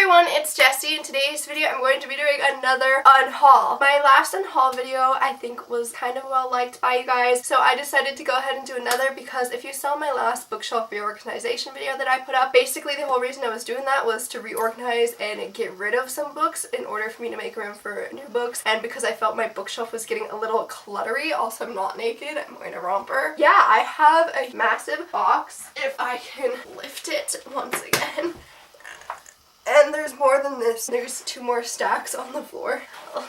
everyone, it's Jessie. In today's video I'm going to be doing another unhaul. My last unhaul video I think was kind of well liked by you guys, so I decided to go ahead and do another because if you saw my last bookshelf reorganization video that I put up, basically the whole reason I was doing that was to reorganize and get rid of some books in order for me to make room for new books, and because I felt my bookshelf was getting a little cluttery. Also, I'm not naked, I'm wearing a romper. Yeah, I have a massive box, if I can lift it once again. And there's more than this. There's 2 more stacks on the floor.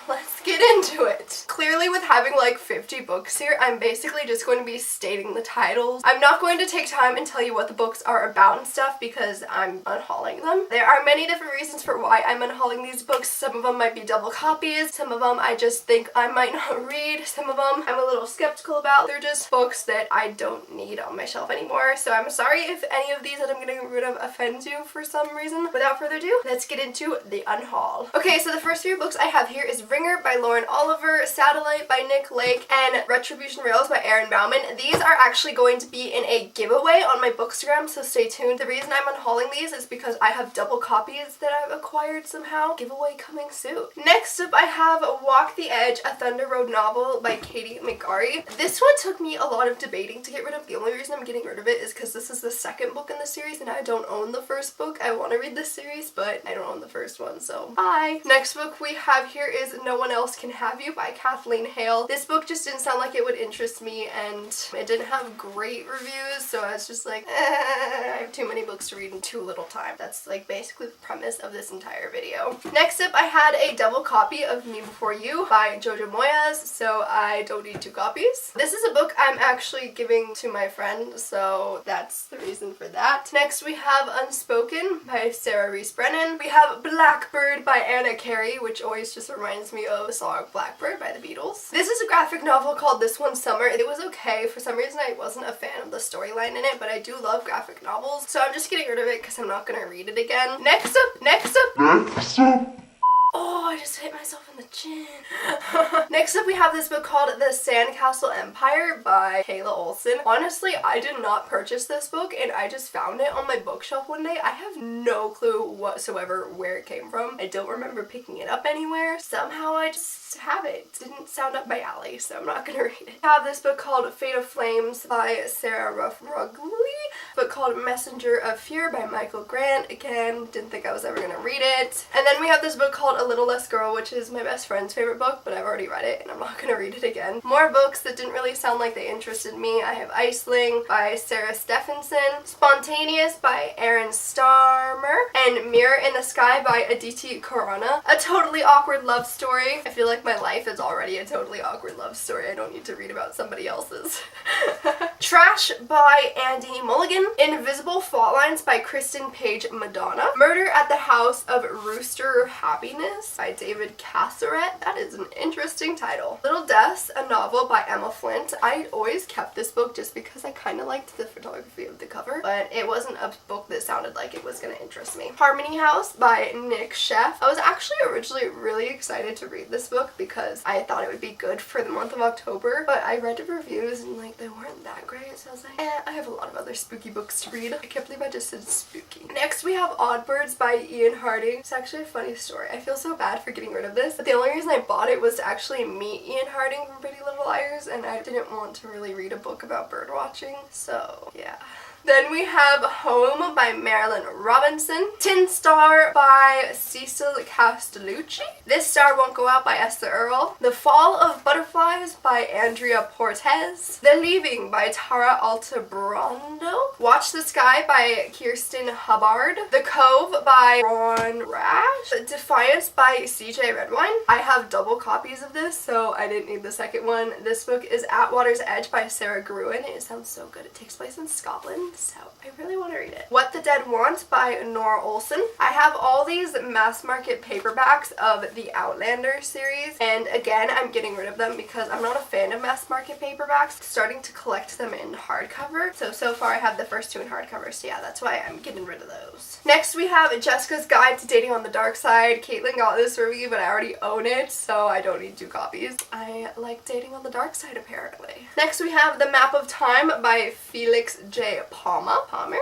Let's get into it. Clearly with having like 50 books here, I'm basically just going to be stating the titles. I'm not going to take time and tell you what the books are about and stuff because I'm unhauling them. There are many different reasons for why I'm unhauling these books. Some of them might be double copies. Some of them I just think I might not read. Some of them I'm a little skeptical about. They're just books that I don't need on my shelf anymore. So I'm sorry if any of these that I'm getting rid of offends you for some reason. Without further ado, let's get into the unhaul. Okay, so the first few books I have here is Ringer by Lauren Oliver, Satellite by Nick Lake, and Retribution Rails by Erin Bauman. These are actually going to be in a giveaway on my Bookstagram, so stay tuned. The reason I'm unhauling these is because I have double copies that I've acquired somehow. Giveaway coming soon. Next up I have Walk the Edge, a Thunder Road novel by Katie McGarry. This one took me a lot of debating to get rid of. The only reason I'm getting rid of it is because this is the second book in the series and I don't own the first book. I want to read this series, but I don't own the first one, so bye. Next book we have here is No One Else Can Have You by Kathleen Hale. This book just didn't sound like it would interest me and it didn't have great reviews, so I was just like, I have too many books to read in too little time. That's like basically the premise of this entire video. Next up I had a double copy of Me Before You by Jojo Moyes, so I don't need 2 copies. This is a book I'm actually giving to my friend, so that's the reason for that. Next we have Unspoken by Sarah Reese Brennan. We have Blackbird by Anna Carey, which always just reminds me of a song Blackbird by the Beatles. This is a graphic novel called This One Summer. It was okay. For some reason I wasn't a fan of the storyline in it, but I do love graphic novels, so I'm just getting rid of it because I'm not going to read it again. Next up. Oh, I just hit myself in the chin. Next up we have this book called The Sandcastle Empire by Hale Olsen. Honestly, I did not purchase this book and I just found it on my bookshelf one day. I have no clue whatsoever where it came from. I don't remember picking it up anywhere. Somehow I just have it. It didn't sound up my alley, so I'm not gonna read it. I have this book called Fate of Flames by Sarah Ruff-Rugley. Book called Messenger of Fear by Michael Grant. Again, didn't think I was ever gonna read it. And then we have this book called A Little Less Girl, which is my best friend's favorite book, but I've already read it and I'm not gonna read it again. More books that didn't really sound like they interested me. I have Iceling by Sarah Stephenson, Spontaneous by Aaron Starmer, and Mirror in the Sky by Aditi Khorana. A totally awkward love story. I feel like my life is already a totally awkward love story. I don't need to read about somebody else's. Trash by Andy Mulligan. Invisible Fault Lines by Kristen Page Madonna. Murder at the House of Rooster Happiness by David Casseret. That is an interesting title. Little Deaths, a novel by Emma Flint. I always kept this book just because I kind of liked the photography of the cover, but it wasn't a book that sounded like it was going to interest me. Harmony House by Nick Sheff. I was actually originally really excited to read this book because I thought it would be good for the month of October, but I read the reviews and like they weren't that great, so I was like, I have a lot of other spooky books to read. I can't believe I just said spooky. Next we have Oddbirds by Ian Harding. It's actually a funny story. I feel so bad for getting rid of this, but the only reason I bought it was to actually meet Ian Harding from Pretty Little Liars, and I didn't want to really read a book about bird watching, so yeah. Then we have Home by Marilyn Robinson. Tin Star by Cecil Castellucci. This Star Won't Go Out by Esther Earl. The Fall of Butterflies by Andrea Portes. The Leaving by Tara Altabrando. Watch the Sky by Kirsten Hubbard. The Cove by Ron Rash. Defiance by CJ Redwine. I have double copies of this, so I didn't need the second one. This book is At Water's Edge by Sarah Gruen. It sounds so good. It takes place in Scotland, so I really want to read it. What the Dead Want by Nora Olson. I have all these mass market paperbacks of the Outlander series, and again I'm getting rid of them because I'm not a fan of mass market paperbacks. Starting to collect them in hardcover, so far I have the first 2 in hardcover, so yeah, that's why I'm getting rid of those. Next we have Jessica's Guide to Dating on the Dark Side. Caitlin got this for me, but I already own it, so I don't need 2 copies. I like dating on the dark side apparently. Next we have The Map of Time by Felix J. Palmer.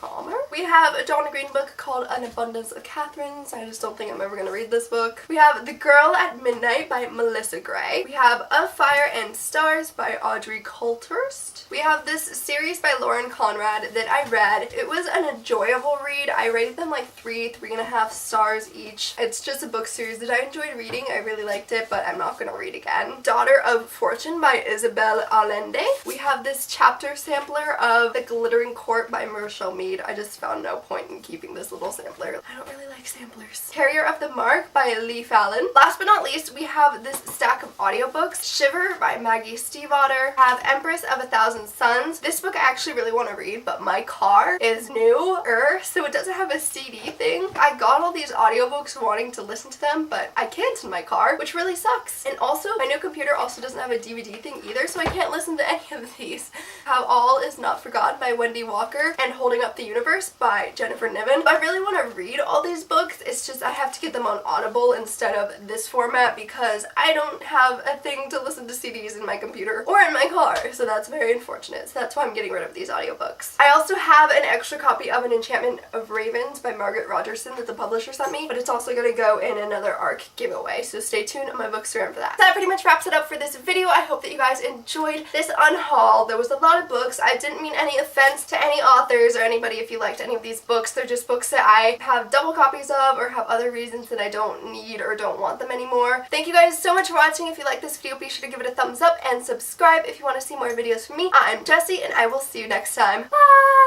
Palmer. We have a Donna Green book called An Abundance of Catherines. I just don't think I'm ever going to read this book. We have The Girl at Midnight by Melissa Gray. We have Of Fire and Stars by Audrey Coulthurst. We have this series by Lauren Conrad that I read. It was an enjoyable read. I rated them like 3.5 stars each. It's just a book series that I enjoyed reading. I really liked it, but I'm not going to read again. Daughter of Fortune by Isabel Allende. We have this chapter sampler of The Glittering Court by Marshall Mead. I just found no point in keeping this little sampler. I don't really like samplers. Carrier of the Mark by Leigh Fallon. Last but not least, we have this stack of audiobooks. Shiver by Maggie Stiefvater. Have Empress of a Thousand Suns. This book I actually really want to read, but my car is newer, so it doesn't have a CD thing. I got all these audiobooks wanting to listen to them, but I can't in my car, which really sucks. And also, my new computer also doesn't have a DVD thing either, so I can't listen to any of these. How All Is Not Forgotten by Wendy Walker and Holding Up the Universe by Jennifer Niven. I really want to read all these books. It's just I have to get them on Audible instead of this format because I don't have a thing to listen to CDs in my computer or in my car, so that's very unfortunate. So that's why I'm getting rid of these audiobooks. I also have an extra copy of An Enchantment of Ravens by Margaret Rogerson that the publisher sent me, but it's also going to go in another ARC giveaway, so stay tuned on my bookstagram for that. That pretty much wraps it up for this video. I hope that you guys enjoyed this unhaul. There was a lot of books. I didn't mean any offense to any authors or anybody if you liked any of these books. They're just books that I have double copies of or have other reasons that I don't need or don't want them anymore. Thank you guys so much for watching. If you like this video, be sure to give it a thumbs up and subscribe if you want to see more videos from me. I'm Jesy, and I will see you next time. Bye!